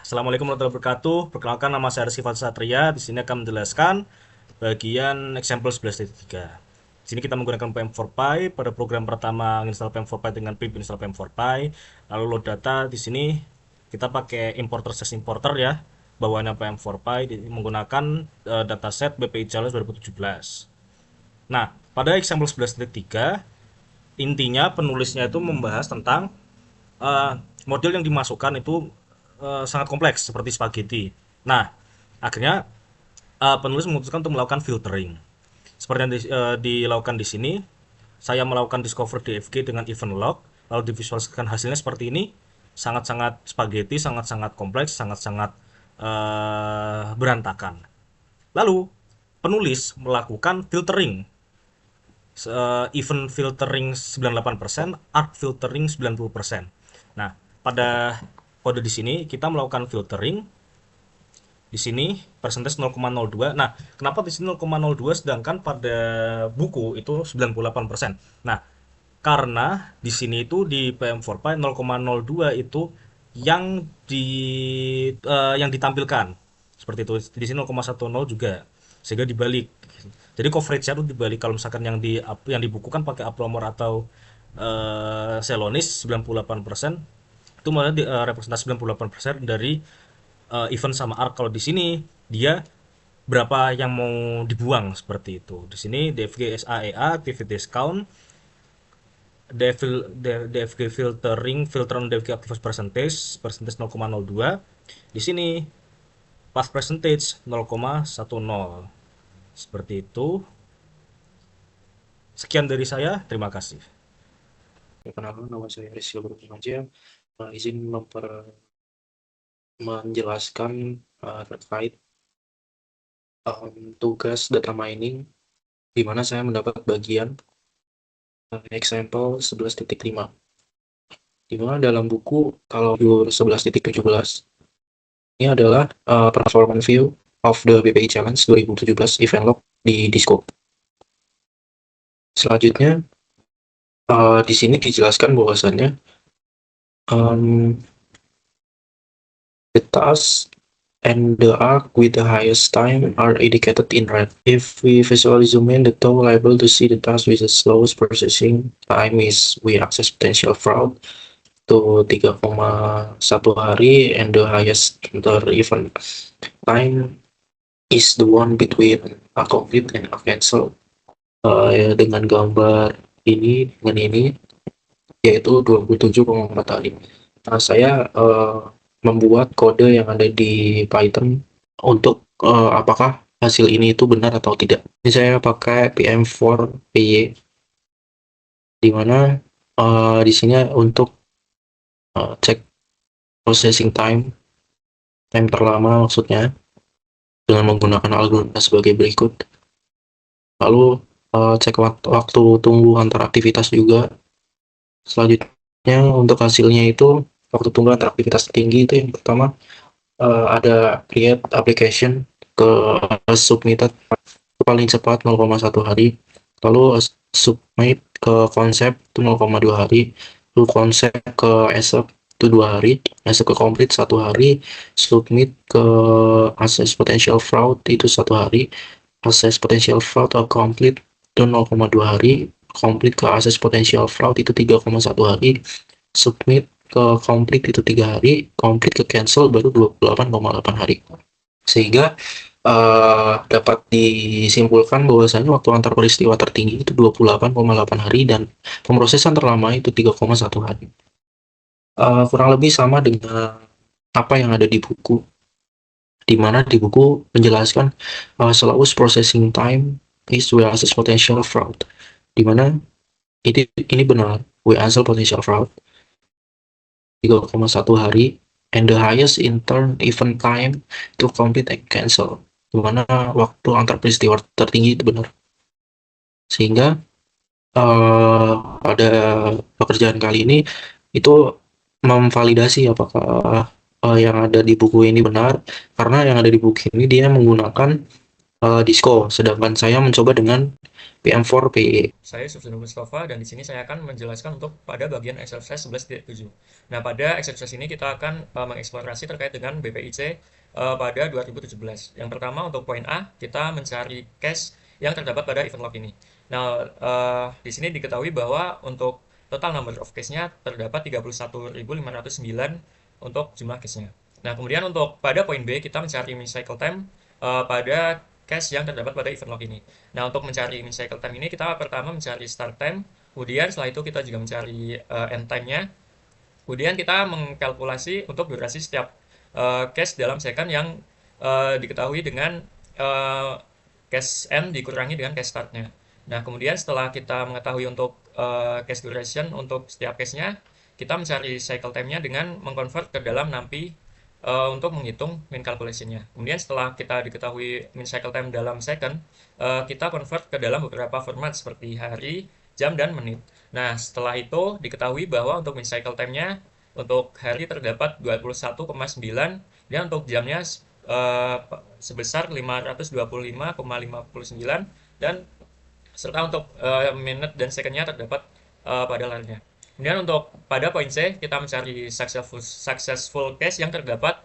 Assalamualaikum warahmatullahi wabarakatuh. Perkenalkan, nama saya Rizky Satria. Di sini akan menjelaskan bagian example 11.3. Di sini kita menggunakan PM4Py. Pada program pertama install PM4Py dengan pip install PM4Py. Lalu load data di sini kita pakai importer slash importer ya. Bawaannya PM4Py menggunakan dataset BPI Challenge 2017. Nah, pada example 11.3 intinya penulisnya itu membahas tentang eh, model yang dimasukkan itu sangat kompleks seperti spaghetti. Nah, akhirnya penulis memutuskan untuk melakukan filtering. Seperti yang dilakukan di sini, saya melakukan discover DFG dengan event log, lalu divisualisasikan hasilnya seperti ini. Sangat-sangat spaghetti, sangat-sangat kompleks, sangat-sangat berantakan. Lalu penulis melakukan filtering, event filtering 98%, arc filtering 90%. Nah, pada kode di sini kita melakukan filtering di sini persentase 0,02. Nah, kenapa di sini 0,02 sedangkan pada buku itu 98%? Nah, karena di sini itu di PM4Py 0,02 itu yang di yang ditampilkan. Seperti itu. Di sini 0,10 juga. Sehingga dibalik. Jadi coverage-nya itu dibalik. Kalau misalkan yang dibukukan pakai Aplomor atau Celonis 98%, itu malah representasi 98% dari event sama arc. Kalau di sini dia berapa yang mau dibuang seperti itu. Di sini DFG SAEA activities count, DFG filtering, filter on DFG activity percentage, percentage 0,02. Di sini path percentage 0,10. Seperti itu. Sekian dari saya, terima kasih. Perkenalkan, nama saya Rizky Berpengaja. Izin menjelaskan terkait tugas data mining, di mana saya mendapat bagian example 11.5. Di mana dalam buku kalau 11.17 ini adalah performance view of the BPI Challenge 2017 event log di Discord. Selanjutnya di sini dijelaskan bahwasannya the task and the arc with the highest time are indicated in red. If we visually zoom in, the top label to see the task with the slowest processing time is we access potential fraud to 3,1 hari, and the highest inter event time is the one between a complete and a cancel. Dengan gambar ini dengan ini yaitu 27,4 hari. Nah, saya membuat kode yang ada di Python untuk apakah hasil ini itu benar atau tidak. Ini saya pakai PM4PY, di mana di sini untuk cek processing time terlama maksudnya, dengan menggunakan algoritma sebagai berikut. Lalu cek waktu tunggu antar aktivitas juga. Selanjutnya untuk hasilnya itu waktu tunggu antar aktivitas tinggi itu yang pertama ada create application ke submitted paling cepat 0,1 hari, lalu submit ke konsep itu 0,2 hari, lalu konsep ke asset itu 2 hari, asset ke complete 1 hari, submit ke assess potential fraud itu 1 hari, assess potential fraud atau complete itu 0,2 hari, complete ke assess potential fraud itu 3,1 hari, submit ke complete itu 3 hari, complete ke cancel baru 28,8 hari. Sehingga dapat disimpulkan bahwasanya waktu antar peristiwa tertinggi itu 28,8 hari dan pemrosesan terlama itu 3,1 hari. Kurang lebih sama dengan apa yang ada di buku, di mana di buku menjelaskan slowest processing time is we access potential fraud, di mana ini benar, we answer potential fraud 3,1 hari, and the highest intern event time to complete and cancel, di mana waktu antar peristiwa tertinggi itu benar. Sehingga pada pekerjaan kali ini itu memvalidasi apakah yang ada di buku ini benar, karena yang ada di buku ini dia menggunakan Disco, sedangkan saya mencoba dengan PM4 PE. Saya Subsidi Mustafa dan di sini saya akan menjelaskan untuk pada bagian exercise 11.7. Nah, pada exercise ini kita akan mengeksplorasi terkait dengan BPIC pada 2017. Yang pertama untuk poin A, kita mencari cache yang terdapat pada event log ini. Nah, di sini diketahui bahwa untuk total number of cache-nya terdapat 31.509 untuk jumlah cache-nya. Nah, kemudian untuk pada poin B, kita mencari min cycle time pada cache yang terdapat pada event log ini. Nah, untuk mencari min cycle time ini, kita pertama mencari start time, kemudian setelah itu kita juga mencari end time-nya, kemudian kita mengkalkulasi untuk durasi setiap cache dalam second yang diketahui dengan cache end dikurangi dengan cache start-nya. Nah, kemudian setelah kita mengetahui untuk cache duration untuk setiap cache-nya, kita mencari cycle time-nya dengan mengconvert ke dalam NumPy untuk menghitung min calculation-nya. Kemudian setelah kita diketahui min cycle time dalam second, kita convert ke dalam beberapa format seperti hari, jam, dan menit. Nah, setelah itu diketahui bahwa untuk min cycle time-nya untuk hari terdapat 21,9 dan untuk jamnya sebesar 525,59 dan serta untuk menit dan second-nya terdapat pada layarnya. Kemudian untuk pada poin C, kita mencari successful case yang terdapat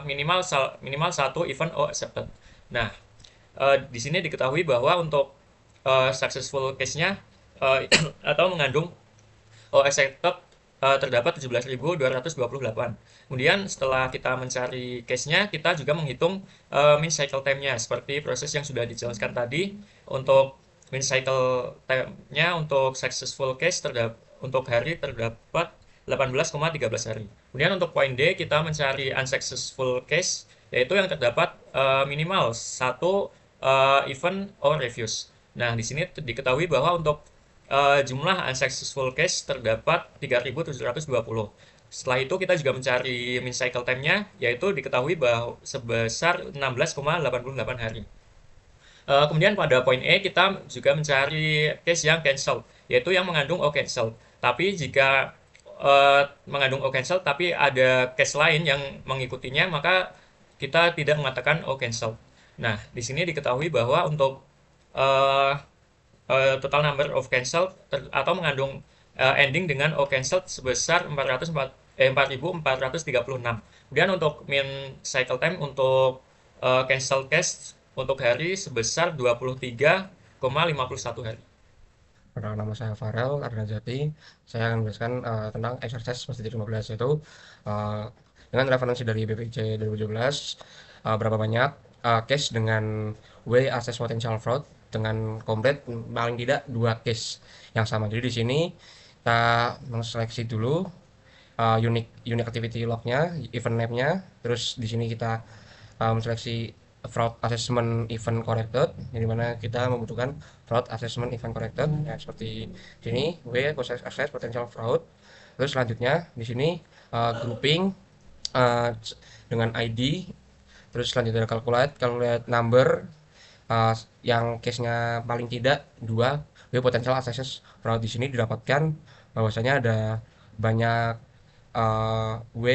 minimal satu event O accepted. Nah, di sini diketahui bahwa untuk successful case-nya atau mengandung O accepted terdapat 17.228. Kemudian setelah kita mencari case-nya, kita juga menghitung min cycle time-nya seperti proses yang sudah dijelaskan tadi. Untuk min cycle time-nya untuk successful case untuk hari terdapat 18,13 hari. Kemudian untuk poin D, kita mencari unsuccessful case, yaitu yang terdapat minimal satu event or refuse. Nah, di sini diketahui bahwa untuk jumlah unsuccessful case terdapat 3.720. Setelah itu kita juga mencari min cycle time-nya, yaitu diketahui bahwa sebesar 16,88 hari. Kemudian pada poin E kita juga mencari case yang cancel, yaitu yang mengandung O cancel. Tapi jika mengandung O cancel tapi ada case lain yang mengikutinya, maka kita tidak mengatakan O cancel. Nah, di sini diketahui bahwa untuk total number of cancel atau mengandung ending dengan O cancel sebesar 4.436. Kemudian untuk min cycle time untuk cancel case untuk hari sebesar 23,51 hari. Perkenalkan, nama saya Farel Arnazati. Saya akan menjelaskan tentang exercise 15 yaitu dengan referensi dari BPIC 2017 berapa banyak case dengan way assess potential fraud dengan komplit paling tidak 2 case yang sama. Jadi di sini kita menseleksi dulu unique activity log-nya, event name-nya, terus di sini kita menseleksi fraud assessment event corrected, yang dimana kita membutuhkan fraud assessment event corrected ya, seperti sini W proses access potential fraud. Terus selanjutnya di sini grouping dengan ID, terus selanjutnya calculate number yang case-nya paling tidak 2 W potential access fraud. Di sini didapatkan bahwasanya ada banyak W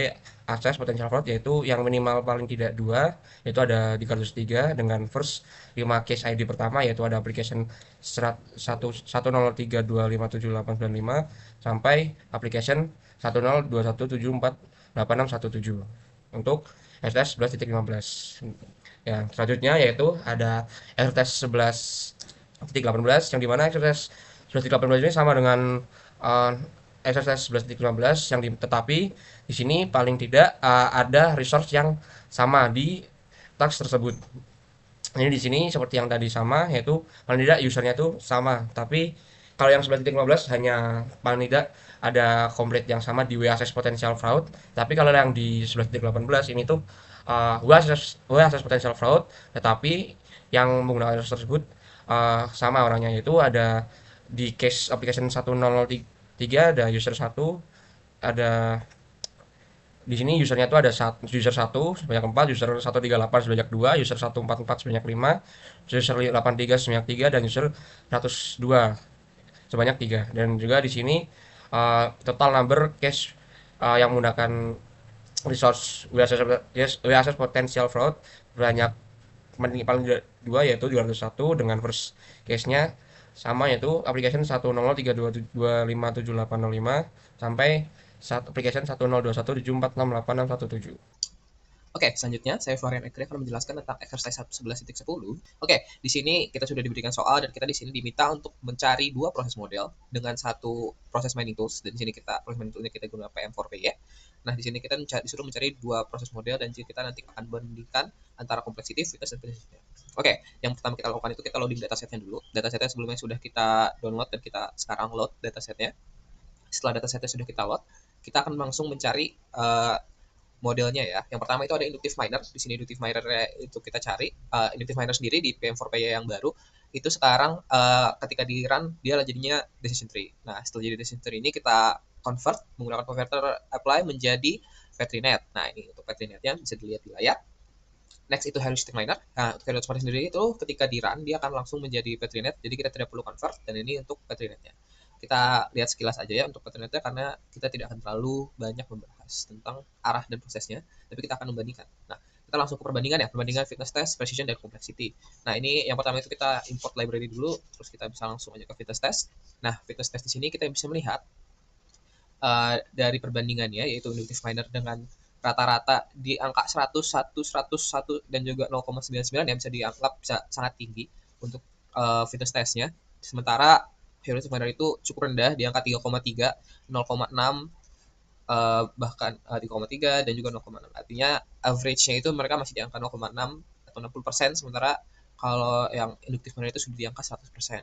access potential fraud, yaitu yang minimal paling tidak 2, yaitu ada 303 dengan first 5 case ID pertama, yaitu ada application 103257895 sampai application 10217488617 untuk STS 11.15. Ya, selanjutnya yaitu ada STS 11.18 yang dimana STS 11.18 ini sama dengan exercise 11.15 yang tetapi di sini paling tidak ada resource yang sama di task tersebut. Ini di sini seperti yang tadi sama, yaitu paling tidak usernya itu sama, tapi kalau yang 11.15 hanya paling tidak ada complete yang sama di WASS potential fraud, tapi kalau yang di 11.18 ini tuh WASS potential fraud, tetapi yang menggunakan resource tersebut sama orangnya, yaitu ada di case application 1003 ada user 1, ada di sini usernya itu ada user 1 sebanyak 4, user 138 sebanyak 2, user 144 sebanyak 5, user 83 sebanyak 3, dan user 102 sebanyak 3. Dan juga di sini total number case yang menggunakan resource WASS potential fraud banyak paling dua yaitu 201 dengan first case-nya sama, yaitu application 10322578505 sampai application 102174668617. Oke, selanjutnya saya Florian Ekri akan menjelaskan tentang exercise 11.10. Oke, di sini kita sudah diberikan soal dan kita di sini diminta untuk mencari dua proses model dengan satu proses mining tools, dan di sini proses mining toolnya kita gunakan PM4PY. Nah, di sini kita disuruh mencari dua proses model dan kita nanti akan bandingkan antara complexity, fitness, dan precision. Oke, yang pertama kita lakukan itu kita loading datasetnya dulu. Datasetnya sebelumnya sudah kita download dan kita sekarang load datasetnya. Setelah datasetnya sudah kita load, kita akan langsung mencari modelnya ya. Yang pertama itu ada inductive miner. Di sini inductive miner itu kita cari. Inductive miner sendiri di PM4PY yang baru itu sekarang ketika di run dia jadinya decision tree. Nah, setelah jadi decision tree ini kita convert menggunakan converter apply menjadi FetriNet. Nah, ini untuk FetriNetnya bisa dilihat di layar. Next itu heuristic miner. Nah, untuk heuristic miner sendiri itu ketika di run dia akan langsung menjadi FetriNet. Jadi kita tidak perlu convert, dan ini untuk FetriNetnya. Kita lihat sekilas aja ya untuk FetriNetnya karena kita tidak akan terlalu banyak membahas tentang arah dan prosesnya, tapi kita akan membandingkan. Nah, kita langsung ke perbandingan ya, perbandingan fitness test, precision, dan complexity. Nah, ini yang pertama itu kita import library dulu, terus kita bisa langsung aja ke fitness test. Nah, fitness test di sini kita bisa melihat dari perbandingannya, yaitu inductive miner dengan rata-rata di angka 100, 100, 101, dan juga 0,99 yang bisa dianggap bisa sangat tinggi untuk fitness testnya. Sementara heuristic miner itu cukup rendah di angka 3,3, 0,6, bahkan 3,3 dan juga 0,6. Artinya average-nya itu mereka masih di angka 0,6 atau 60%, sementara kalau yang inductive miner itu sudah di angka 100%.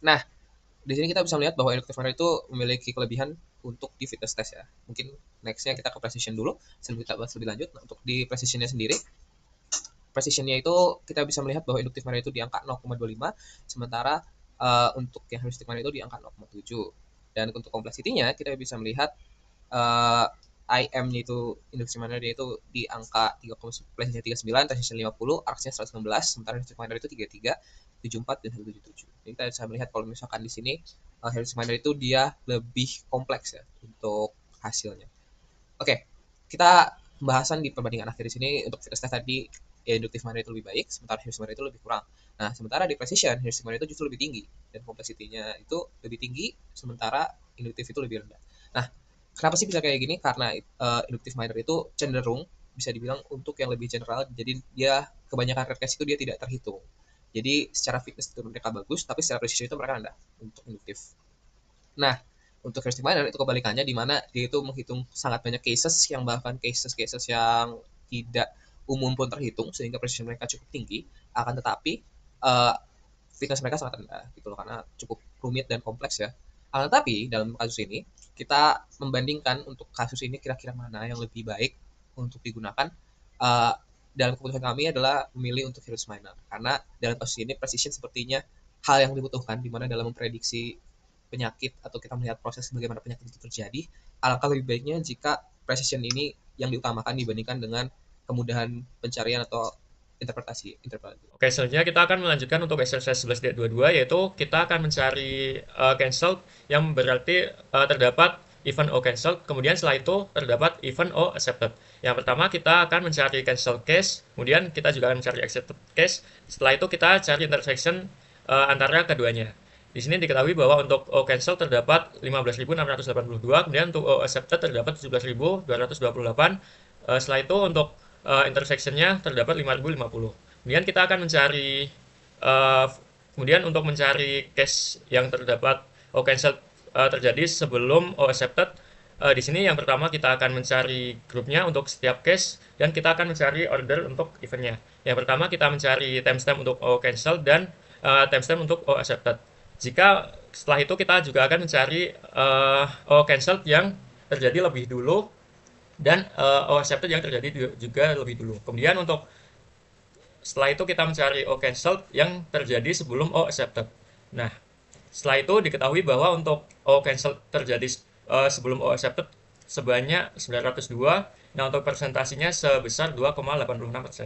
Nah, di sini kita bisa melihat bahwa inductive miner itu memiliki kelebihan untuk di fitness test ya. Mungkin next-nya kita ke precision dulu sebelum kita bahas lebih lanjut. Nah, untuk di precision-nya sendiri, precision-nya itu kita bisa melihat bahwa inductive miner itu di angka 0,25, sementara untuk yang heuristic miner itu di angka 0,7. Dan untuk complexity-nya kita bisa melihat IM-nya itu inductive miner itu di angka 3,39, precision 50, arcs-nya 116, sementara heuristic miner itu 33, 74, dan 177. Jadi kita bisa melihat kalau misalkan di sini heuristic miner itu dia lebih kompleks ya untuk hasilnya. Oke, kita pembahasan di perbandingan akhir di sini untuk fitness test tadi ya, inductive miner itu lebih baik, sementara heuristic miner itu lebih kurang. Nah, sementara di precision, heuristic miner itu justru lebih tinggi dan complexity-nya itu lebih tinggi, sementara inductive itu lebih rendah. Nah, kenapa sih bisa kayak gini? Karena inductive miner itu cenderung bisa dibilang untuk yang lebih general, jadi dia kebanyakan red case itu dia tidak terhitung. Jadi secara fitness itu mereka bagus, tapi secara precision itu mereka rendah untuk inductive. Nah, untuk heuristic miner itu kebalikannya, di mana dia itu menghitung sangat banyak cases, yang bahkan cases-cases yang tidak umum pun terhitung, sehingga precision mereka cukup tinggi, akan tetapi fitness mereka sangat rendah gitu loh, karena cukup rumit dan kompleks ya. Akan tetapi dalam kasus ini kita membandingkan untuk kasus ini kira-kira mana yang lebih baik untuk digunakan. Dalam keputusan kami adalah memilih untuk heuristic miner, karena dalam kasus ini precision sepertinya hal yang dibutuhkan, di mana dalam memprediksi penyakit atau kita melihat proses bagaimana penyakit itu terjadi, alangkah lebih baiknya jika precision ini yang diutamakan dibandingkan dengan kemudahan pencarian atau interpretasi. Oke, selanjutnya kita akan melanjutkan untuk exercise 11.22, yaitu kita akan mencari cancelled yang berarti terdapat event O cancelled, kemudian setelah itu terdapat event O accepted. Yang pertama kita akan mencari cancel case, kemudian kita juga akan mencari accepted case. Setelah itu kita cari intersection antara keduanya. Di sini diketahui bahwa untuk O cancel terdapat 15.682, kemudian untuk O accepted terdapat 17.228. Setelah itu untuk intersectionnya terdapat 5.050. Kemudian kita akan mencari kemudian untuk mencari case yang terdapat O cancel terjadi sebelum O accepted, di sini yang pertama kita akan mencari grupnya untuk setiap case, dan kita akan mencari order untuk eventnya. Yang pertama kita mencari timestamp untuk O cancel dan timestamp untuk O accepted. Jika setelah itu kita juga akan mencari O cancel yang terjadi lebih dulu dan O accepted yang terjadi juga lebih dulu. Kemudian untuk setelah itu kita mencari O cancel yang terjadi sebelum O accepted. Nah, setelah itu diketahui bahwa untuk O cancel terjadi sebelum O accepted sebanyak 902. Nah, untuk presentasinya sebesar 2,86%.